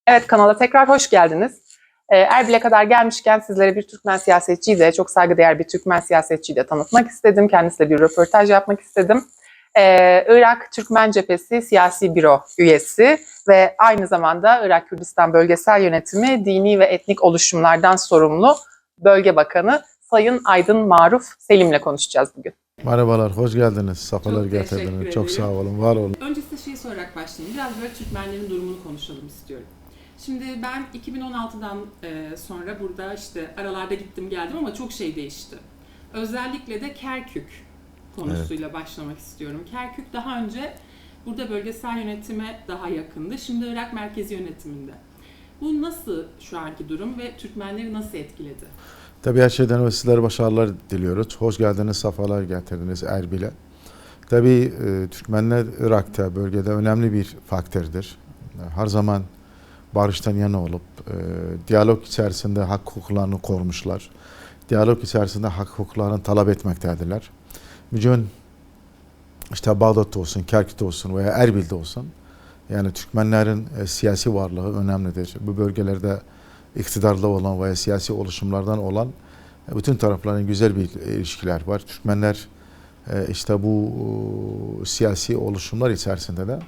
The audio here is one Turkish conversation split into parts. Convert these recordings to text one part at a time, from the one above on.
Evet, kanala tekrar hoş geldiniz. Erbil'e kadar gelmişken sizlere bir Türkmen siyasetçiyi de, çok saygıdeğer bir Türkmen siyasetçiyi de tanıtmak istedim. Kendisiyle bir röportaj yapmak istedim. Irak Türkmen Cephesi Siyasi Büro üyesi ve aynı zamanda Irak Kürdistan Bölgesel Yönetimi Dini ve Etnik Oluşumlardan sorumlu Bölge Bakanı Sayın Aydın Maruf Selim'le konuşacağız bugün. Merhabalar, hoş geldiniz. Safalar Çok teşekkür getirdiniz. ederim. Çok sağ olun, var olun. Önce size şeyi sorarak başlayayım. Biraz böyle Türkmenlerin durumunu konuşalım istiyorum. Şimdi ben 2016'dan sonra burada işte aralarda gittim geldim ama çok şey değişti. Özellikle de Kerkük konusuyla başlamak istiyorum. Kerkük daha önce burada bölgesel yönetime daha yakındı. Şimdi Irak merkezi yönetiminde. Bu nasıl şu anki durum ve Türkmenleri nasıl etkiledi? Tabii her şeyden önce sizlere başarılar diliyoruz. Hoş geldiniz, safalar getirdiniz Erbil'e. Tabii Türkmenler Irak'ta, bölgede önemli bir faktördür. Her zaman barıştan yana olup, diyalog içerisinde hak hukuklarını korumuşlar. Diyalog içerisinde hak hukuklarını talep etmektedirler. Bugün işte Bağdat'ta olsun, Kerkük'te olsun veya Erbil'de olsun, yani Türkmenlerin siyasi varlığı önemlidir. Bu bölgelerde iktidarda olan veya siyasi oluşumlardan olan bütün tarafların güzel bir ilişkiler var. Türkmenler işte bu siyasi oluşumlar içerisinde de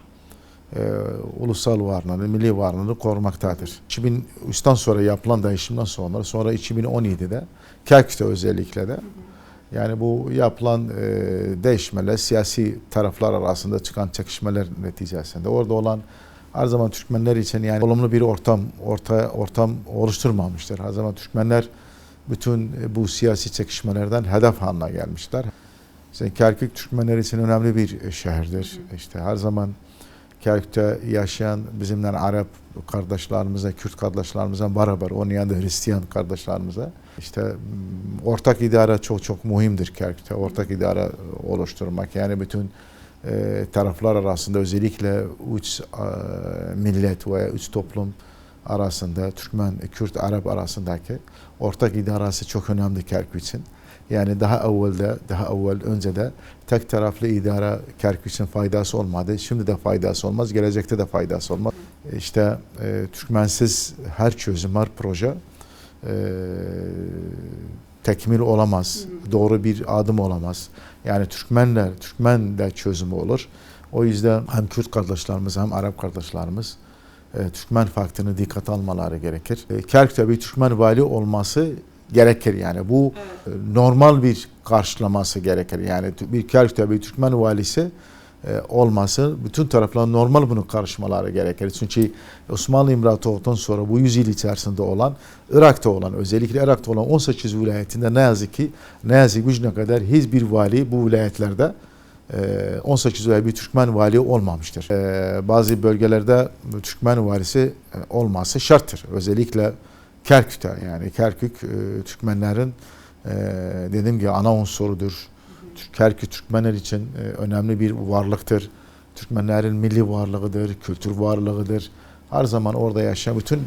ulusal varlığını, milli varlığını korumaktadır. 2003'ten sonra yapılan değişimden sonra 2017'de Kerkük'te özellikle de yani bu yapılan değişmeler siyasi taraflar arasında çıkan çekişmeler neticesinde orada olan her zaman Türkmenler için yani olumlu bir ortam oluşturmamıştır. Her zaman Türkmenler bütün bu siyasi çekişmelerden hedef haline gelmişler. İşte Kerkük Türkmenler için önemli bir şehirdir. İşte her zaman Kerkük'te yaşayan bizimle Arap kardeşlerimize, Kürt kardeşlerimize beraber onun yanında Hristiyan kardeşlerimize işte ortak idare çok mühimdir Kerkük'te. Ortak idare oluşturmak yani bütün taraflar arasında özellikle üç millet veya üç toplum arasında Türkmen, Kürt, Arap arasındaki ortak idaresi çok önemli Kerkük için. Yani daha evvel önce de tek taraflı idare Kerkük için faydası olmadı. Şimdi de faydası olmaz, gelecekte de faydası olmaz. İşte Türkmensiz her çözüm, her proje tekmil olamaz. Doğru bir adım olamaz. Yani Türkmen de çözümü olur. O yüzden hem Kürt kardeşlerimiz hem Arap kardeşlerimiz Türkmen faktörünü dikkate almaları gerekir. Kerkük'te bir Türkmen vali olması gerekir yani. Bu normal bir karşılaması gerekir. Yani bir Kerkük'te bir Türkmen valisi olması bütün taraflar normal bunu karşılamaları gerekir. Çünkü Osmanlı İmparatorluğu'ndan sonra bu 100 yıl içerisinde olan Irak'ta olan özellikle Irak'ta olan 18 vilayetinde ne yazık bugüne kadar hiçbir vali bu vilayetlerde 18 veya bir Türkmen vali olmamıştır. Bazı bölgelerde Türkmen valisi olması şarttır. Özellikle Kerkük'te yani Kerkük Türkmenlerin dediğim gibi ana unsurudur. Kerkük Türkmenler için önemli bir varlıktır. Türkmenlerin milli varlığıdır, kültür varlığıdır. Her zaman orada yaşayan bütün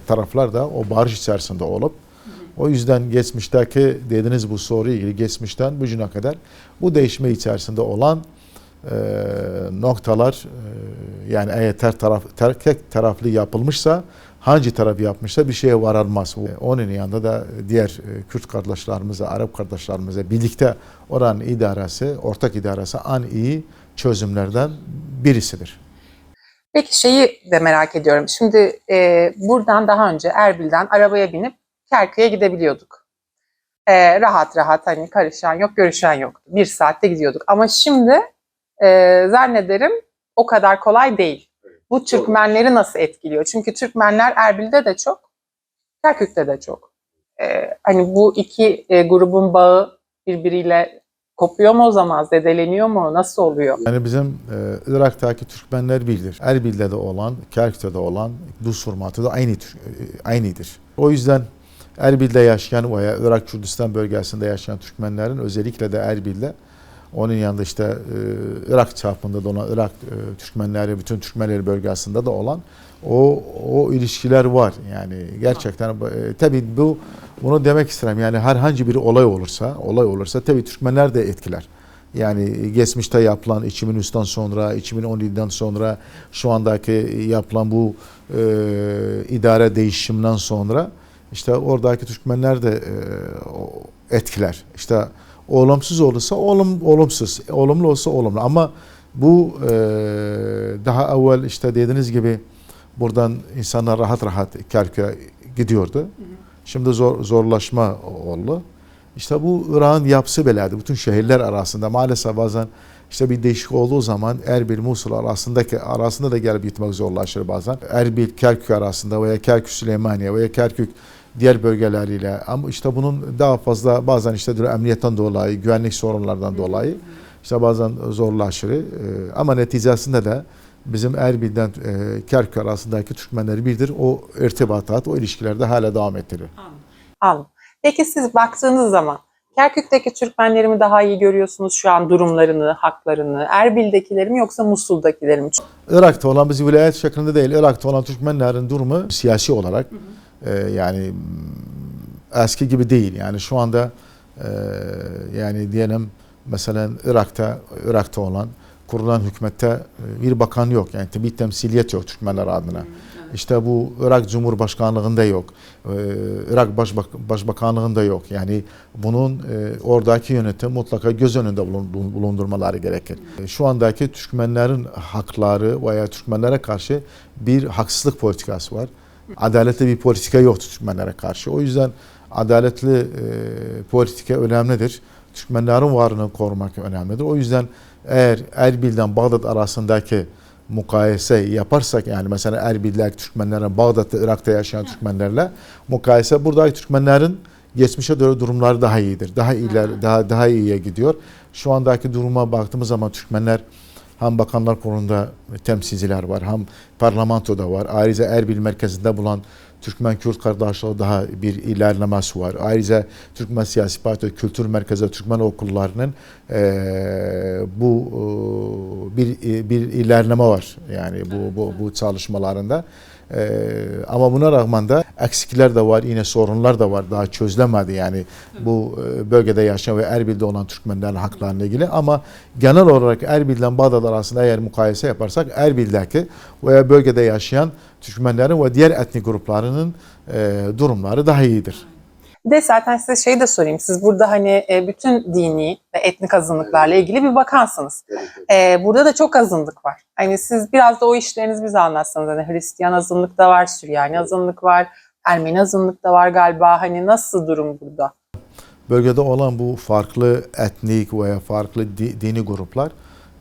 taraflar da o barış içerisinde olup o yüzden geçmişteki dediğiniz bu soruya ilgili geçmişten bugüne kadar bu değişme içerisinde olan noktalar yani eğer tek taraflı yapılmışsa hangi taraf yapmışsa bir şeye varılmaz. Onun yanında da diğer Kürt kardeşlerimize, Arap kardeşlerimize birlikte oranın idaresi, ortak idaresi en iyi çözümlerden birisidir. Peki şeyi de merak ediyorum. Şimdi buradan daha önce Erbil'den arabaya binip Kerkük'e gidebiliyorduk. Rahat rahat hani karışan yok, görüşen yoktu. Bir saatte gidiyorduk. Ama şimdi zannederim o kadar kolay değil. Bu Türkmenleri nasıl etkiliyor? Çünkü Türkmenler Erbil'de de çok, Kerkük'te de çok. Hani bu iki grubun bağı birbiriyle kopuyor mu o zaman? Zedeleniyor mu? Nasıl oluyor? Yani bizim Irak'taki Türkmenler birdir. Erbil'de de olan, Kerkük'te de olan düz formatı da aynıdır. O yüzden Erbil'de yaşayan veya Irak Kürdistan bölgesinde yaşayan Türkmenlerin özellikle de Erbil'de onun yanında işte Irak çapında da olan Irak Türkmenleri, bütün Türkmenleri bölgesinde de olan o ilişkiler var. Yani gerçekten tabii bunu demek isterim. Yani herhangi bir olay olursa tabii Türkmenler de etkiler. Yani geçmişte yapılan 2003'ten sonra, 2017'den sonra şu andaki yapılan bu idare değişiminden sonra işte oradaki Türkmenler de etkiler. İşte olumsuz olursa olumsuz, olumlu olsa olumlu. Ama bu daha evvel işte dediğiniz gibi buradan insanlar rahat rahat Kerkük'e gidiyordu. Şimdi zorlaşma oldu. İşte bu Irak'ın yapısı belədir. Bütün şehirler arasında maalesef bazen işte bir değişik olduğu zaman Erbil, Musul arasında da gelip gitmek zorlaşır bazen. Erbil, Kerkük arasında veya Kerkük, Süleymaniye veya Kerkük diğer bölgeleriyle, ama işte bunun daha fazla bazen işte emniyetten dolayı, güvenlik sorunlardan dolayı işte bazen zorlaşır. Ama neticesinde de bizim Erbil'den Kerkük arasındaki Türkmenleri bildir. O irtibatat, o ilişkilerde hala devam ettirir. Anladım. Peki siz baktığınız zaman Kerkük'teki Türkmenleri mi daha iyi görüyorsunuz şu an durumlarını, haklarını? Erbil'dekileri mi yoksa Musul'dakileri mi? Irak'ta olan, biz vilayet şeklinde değil, Irak'ta olan Türkmenlerin durumu siyasi olarak yani eski gibi değil. Yani şu anda yani diyelim mesela Irak'ta olan kurulan hükümette bir bakan yok. Yani bir temsiliyet yok Türkmenler adına. İşte bu Irak Cumhurbaşkanlığında yok. Irak Başbakanlığında yok. Yani bunun oradaki yönetim mutlaka göz önünde bulundurmaları gerekir. Şu andaki Türkmenlerin hakları veya Türkmenlere karşı bir haksızlık politikası var. Adaletli bir politika yoktur Türkmenlere karşı. O yüzden adaletli politika önemlidir. Türkmenlerin varlığını korumak önemlidir. O yüzden eğer Erbil'den Bağdat arasındaki mukayese yaparsak, yani mesela Erbil'deki Türkmenlerle Bağdat'ta, Irak'ta yaşayan Türkmenlerle mukayese, buradaki Türkmenlerin geçmişe göre durumları daha iyidir. Daha iyiye gidiyor. Şu andaki duruma baktığımız zaman Türkmenler hem Bakanlar Kurulu'nda temsilciler var, hem parlamentoda var. Ayrıca Erbil merkezinde bulunan Türkmen-Kürt kardeşliği daha bir ilerlemesi var. Ayrıca Türkmen Siyasi Parti Kültür Merkezi Türkmen okullarının bu bir ilerleme var. Yani bu çalışmalarında. Ama buna rağmen de eksikler de var, yine sorunlar da var. Daha çözülemedi yani bu bölgede yaşayan ve Erbil'de olan Türkmenlerin haklarıyla ilgili. Ama genel olarak Erbil'den Bağdat arasında eğer mukayese yaparsak Erbil'deki veya bölgede yaşayan Türkmenlerin ve diğer etnik gruplarının durumları daha iyidir. Bir de zaten size şey de sorayım. Siz burada hani bütün dini ve etnik azınlıklarla ilgili bir bakansınız. Burada da çok azınlık var. Hani siz biraz da o işlerinizi bize anlatsanız. Hani Hristiyan azınlık da var, Süryani azınlık var, Ermeni azınlık da var galiba. Hani nasıl durum burada? Bölgede olan bu farklı etnik veya farklı dini gruplar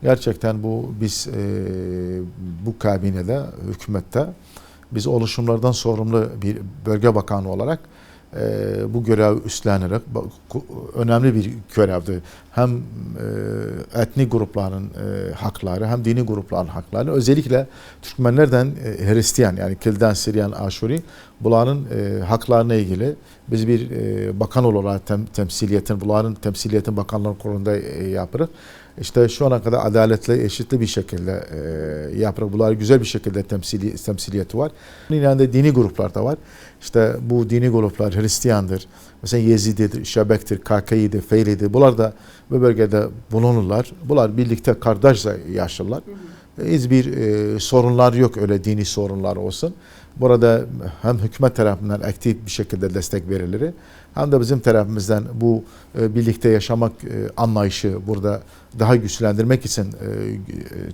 gerçekten biz bu kabinede, hükümette biz oluşumlardan sorumlu bir bölge bakanı olarak bu görevi üstlenerek önemli bir görevdi. Hem etnik grupların hakları hem dini grupların hakları, özellikle Türkmenlerden Hristiyan, yani Kilden, Siryan, Aşuri, bunların haklarına ilgili biz bir bakan olarak bunların temsiliyetin Bakanlar Kurulu'nda yapırız. İşte şu ana kadar adaletli, eşitli bir şekilde yaprak. Bunlar güzel bir şekilde temsiliyeti var. Yani de dini gruplar da var. İşte bu dini gruplar Hristiyandır. Mesela Yezidi'dir, Şebek'tir, Kakeyi'dir, Feyli'dir. Bunlar da bu bölgede bulunurlar. Bunlar birlikte kardeşçe yaşarlar. Hiçbir sorunlar yok, öyle dini sorunlar olsun. Burada hem hükümet tarafından aktif bir şekilde destek verilir, hem de bizim tarafımızdan bu birlikte yaşamak anlayışı burada daha güçlendirmek için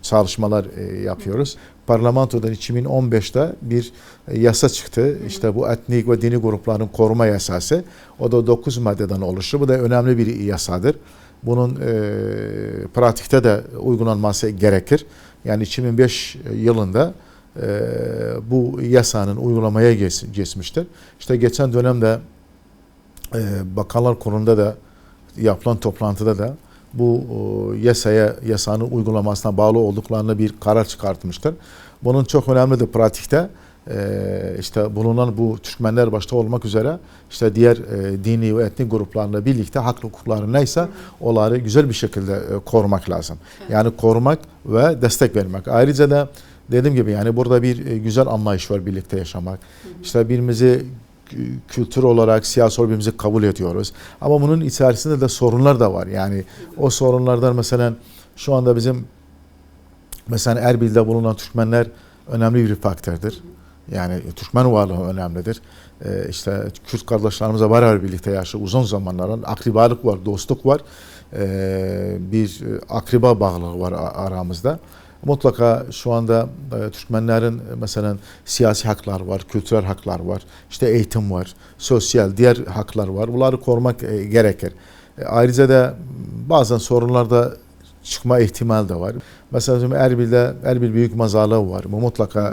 çalışmalar yapıyoruz. Parlamentodan 2015'te bir yasa çıktı. İşte bu etnik ve dini grupların koruma yasası. O da 9 maddeden oluşuyor. Bu da önemli bir yasadır. Bunun pratikte de uygulanması gerekir. Yani 2005 yılında bu yasanın uygulamaya geçmiştir. İşte geçen dönemde Bakanlar Kurulu'nda da yapılan toplantıda da bu yasanın uygulamasına bağlı olduklarına bir karar çıkartmıştır. Bunun çok önemlidir pratikte. İşte bulunan bu Türkmenler başta olmak üzere işte diğer dini ve etnik gruplarla birlikte hak hukukları neyse onları güzel bir şekilde korumak lazım. Yani korumak ve destek vermek. Ayrıca da dediğim gibi yani burada bir güzel anlayış var, birlikte yaşamak. İşte birbirimizi kültür olarak, siyasi olarak birbirimizi kabul ediyoruz. Ama bunun içerisinde de sorunlar da var. Yani o sorunlardan mesela şu anda bizim mesela Erbil'de bulunan Türkmenler önemli bir faktördür. Yani Türkmen varlığı önemlidir. İşte Kürt kardeşlerimize beraber birlikte yaşıyor. Uzun zamanların akribalık var, dostluk var. Bir akriba bağlılığı var aramızda. Mutlaka şu anda Türkmenlerin mesela siyasi haklar var, kültürel haklar var, işte eğitim var, sosyal, diğer haklar var. Bunları korumak gerekir. Ayrıca da bazen sorunlarda çıkma ihtimali de var. Mesela Erbil Büyük Mazarlığı var. Bu mutlaka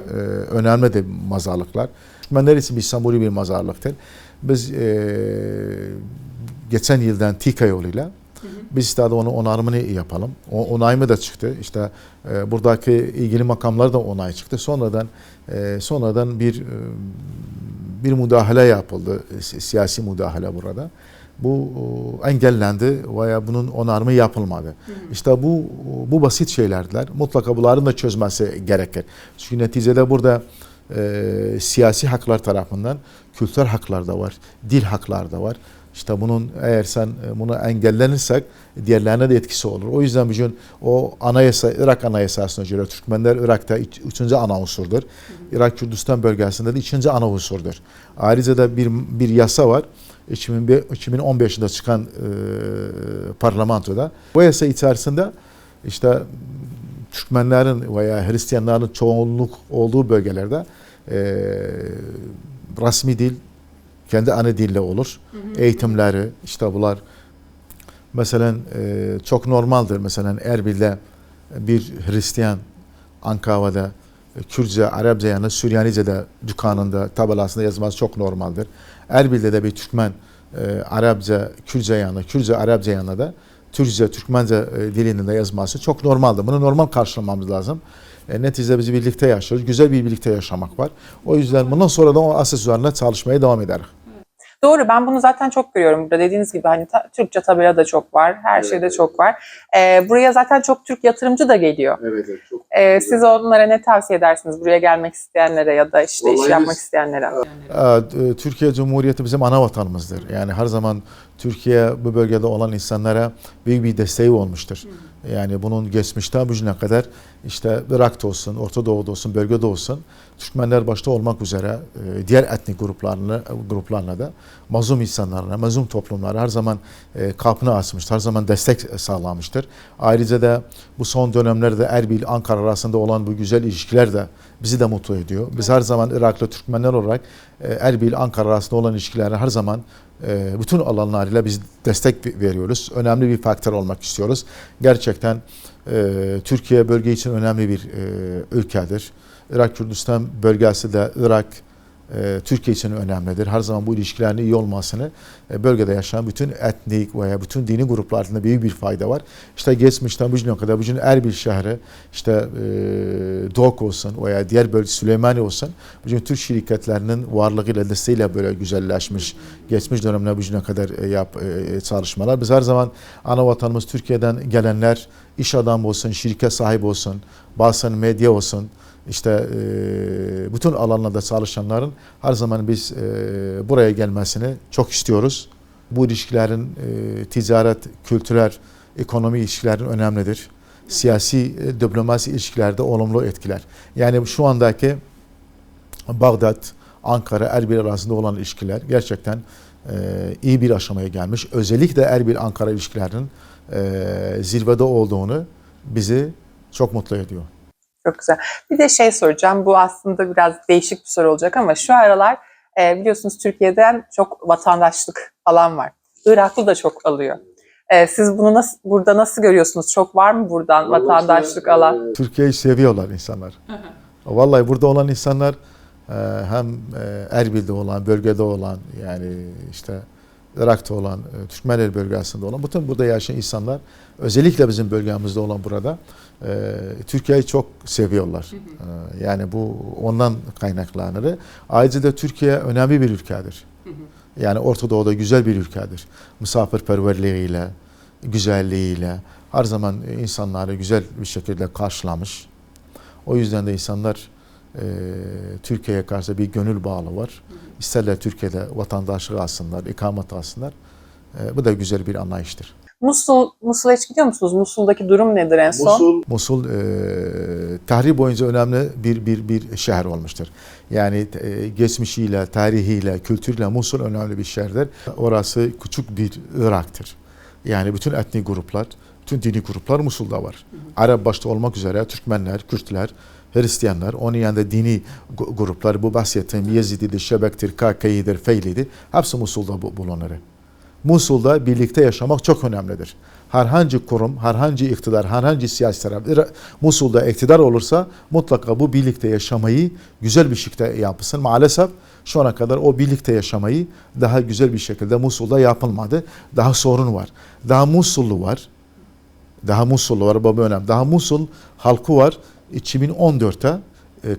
önemli de mazarlıklar. Türkmenler için bir semboli bir mazarlıktır. Biz geçen yıldan TİKA yoluyla biz istedik onun onarımını yapalım. O onayımı da çıktı. İşte buradaki ilgili makamlar da onay çıktı. Sonradan bir müdahale yapıldı. Siyasi müdahale burada. Bu engellendi veya bunun onarımı yapılmadı. İşte bu basit şeylerdiler. Mutlaka bunların da çözmesi gerekir. Çünkü neticede burada siyasi haklar tarafından kültürel haklar da var, dil haklar da var. İşte bunun eğer bunu engellenirsek diğerlerine de etkisi olur. O yüzden bugün o Irak Anayasası'na göre Türkmenler Irak'ta 3. ana unsurdur. Irak Kürdistan bölgesinde de 2. ana unsurdur. Ayrıca da bir yasa var. 2015'de çıkan parlamentoda. Bu yasa içerisinde işte Türkmenlerin veya Hristiyanların çoğunluk olduğu bölgelerde resmi dil kendi ana dille olur. Eğitimleri işte bunlar mesela çok normaldir. Mesela Erbil'de bir Hristiyan Ankava'da Kürtçe, Arapça yanı Süryanice'de dükkanında tabelasında yazması çok normaldir. Erbil'de de bir Türkmen Arapça, Kürtçe yanı, Kürtçe, Arapça yanı da Türkçe, Türkmence dilinin de yazması çok normaldir. Bunu normal karşılamamız lazım. Neticede biz birlikte yaşıyoruz. Güzel bir birlikte yaşamak var. O yüzden bundan sonra da o asas üzerine çalışmaya devam ederiz. Doğru, ben bunu zaten çok görüyorum burada. Dediğiniz gibi hani Türkçe tabela da çok var, her şeyde çok var. Buraya zaten çok Türk yatırımcı da geliyor. Evet, çok. Siz onlara ne tavsiye edersiniz? Buraya gelmek isteyenlere ya da işte iş Vallahi yapmak biz- isteyenlere. Türkiye Cumhuriyeti bizim ana vatanımızdır. Yani her zaman Türkiye bu bölgede olan insanlara büyük bir desteği olmuştur. Yani bunun geçmişten bugüne kadar işte Irak'ta olsun, Orta Doğu'da olsun, bölgede olsun Türkmenler başta olmak üzere diğer etnik gruplarla da mazlum insanlarına, mazlum toplumlara her zaman kapını açmıştır, her zaman destek sağlamıştır. Ayrıca da bu son dönemlerde Erbil-Ankara arasında olan bu güzel ilişkiler de bizi de mutlu ediyor. Biz her zaman Iraklı Türkmenler olarak Erbil-Ankara arasında olan ilişkileri her zaman bütün alanlarıyla biz destek veriyoruz. Önemli bir faktör olmak istiyoruz. Gerçekten Türkiye bölge için önemli bir ülkedir. Irak Kürdistan bölgesi de Irak, Türkiye için önemlidir. Her zaman bu ilişkilerin iyi olmasını bölgede yaşayan bütün etnik veya bütün dini gruplarında büyük bir fayda var. İşte geçmişten bugüne kadar bugün Erbil şehri, işte DOK olsun veya diğer bölge Süleymaniye olsun, bugün Türk şirketlerinin varlığıyla, desteğiyle böyle güzelleşmiş. Geçmiş dönemler bugüne kadar çalışmalar. Biz her zaman ana vatanımız Türkiye'den gelenler, iş adamı olsun, şirket sahibi olsun, bazen medya olsun, İşte bütün alanlarda çalışanların her zaman biz buraya gelmesini çok istiyoruz. Bu ilişkilerin ticaret, kültürel, ekonomi ilişkilerin önemlidir. Siyasi, diplomasi ilişkilerde olumlu etkiler. Yani şu andaki Bağdat, Ankara, Erbil arasında olan ilişkiler gerçekten iyi bir aşamaya gelmiş. Özellikle Erbil-Ankara ilişkilerinin zirvede olduğunu bizi çok mutlu ediyor. Çok güzel. Bir de şey soracağım. Bu aslında biraz değişik bir soru olacak ama şu aralar biliyorsunuz Türkiye'den çok vatandaşlık alan var. Iraklı da çok alıyor. Siz bunu burada nasıl görüyorsunuz? Çok var mı buradan vatandaşlık alan? Türkiye'yi seviyorlar insanlar. Vallahi burada olan insanlar hem Erbil'de olan, bölgede olan, yani işte Irak'ta olan, Türkmenler bölgesinde olan, bütün burada yaşayan insanlar, özellikle bizim bölgemizde olan burada Türkiye'yi çok seviyorlar. Yani bu ondan kaynaklanır. Ayrıca da Türkiye önemli bir ülkedir. Yani Orta Doğu'da güzel bir ülkedir. Misafirperverliğiyle, güzelliğiyle her zaman insanları güzel bir şekilde karşılamış. O yüzden de insanlar Türkiye'ye karşı bir gönül bağlı var. İsterler Türkiye'de vatandaşlık alsınlar, ikamet alsınlar. Bu da güzel bir anlayıştır. Musul'a hiç gidiyor musunuz? Musul'daki durum nedir en son? Musul tarih boyunca önemli bir şehir olmuştur. Yani geçmişiyle, tarihiyle, kültürüyle Musul önemli bir şehirdir. Orası küçük bir Irak'tır. Yani bütün etnik gruplar, bütün dini gruplar Musul'da var. Arap başta olmak üzere Türkmenler, Kürtler, Hristiyanlar, onun yanında dini gruplar, bu bahsettiğim Yezidi'dir, Şebek'tir, Kakai'dir, Feyli'dir. Hepsi Musul'da bulunur. Musul'da birlikte yaşamak çok önemlidir. Herhangi kurum, herhangi iktidar, herhangi siyasi taraf Musul'da iktidar olursa mutlaka bu birlikte yaşamayı güzel bir şekilde yapsın. Maalesef şu ana kadar o birlikte yaşamayı daha güzel bir şekilde Musul'da yapılmadı. Daha sorun var. Daha Musullu var. Bu önemli. Daha Musul halkı var. 2014'te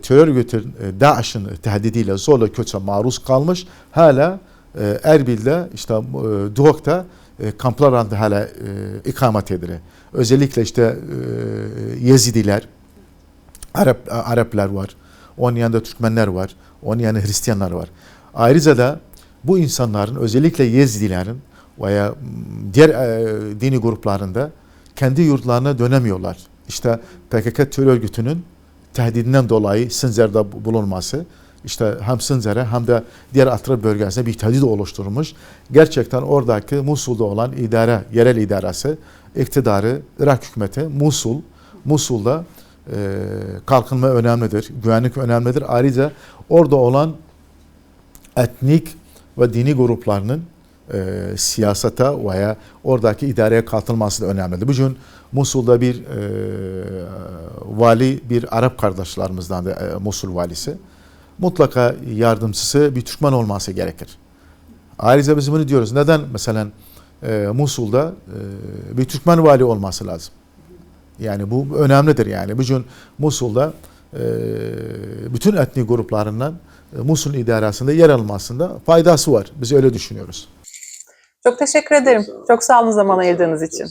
terör örgütü DAEŞ'in tehdidiyle zorla köçe maruz kalmış. Hala Erbil'de işte Duhok'ta kamplar hala ikamet edilir. Özellikle işte Yezidiler, Araplar var. Onun yanında Türkmenler var. Onun yanında Hristiyanlar var. Ayrıca da bu insanların özellikle Yezidilerin veya diğer dini gruplarında kendi yurtlarına dönemiyorlar. İşte PKK terör örgütünün tehdidinden dolayı Sincar'da bulunması, İşte hem Sincar'a hem de diğer Atraf bölgesinde bir tehdit oluşturmuş. Gerçekten oradaki Musul'da olan yerel idaresi, iktidarı, Irak hükümeti, Musul'da kalkınma önemlidir, güvenlik önemlidir. Ayrıca orada olan etnik ve dini gruplarının siyasete veya oradaki idareye katılması da önemlidir. Bugün Musul'da bir vali, bir Arap kardeşlerimizden de Musul valisi. Mutlaka yardımcısı bir Türkmen olması gerekir. Ayrıca biz bunu diyoruz. Neden mesela Musul'da bir Türkmen vali olması lazım? Yani bu önemlidir yani. Bugün Musul'da bütün etnik gruplarından Musul idaresinde yer almasında faydası var. Biz öyle düşünüyoruz. Çok teşekkür ederim. Çok sağ olun zaman ayırdığınız için.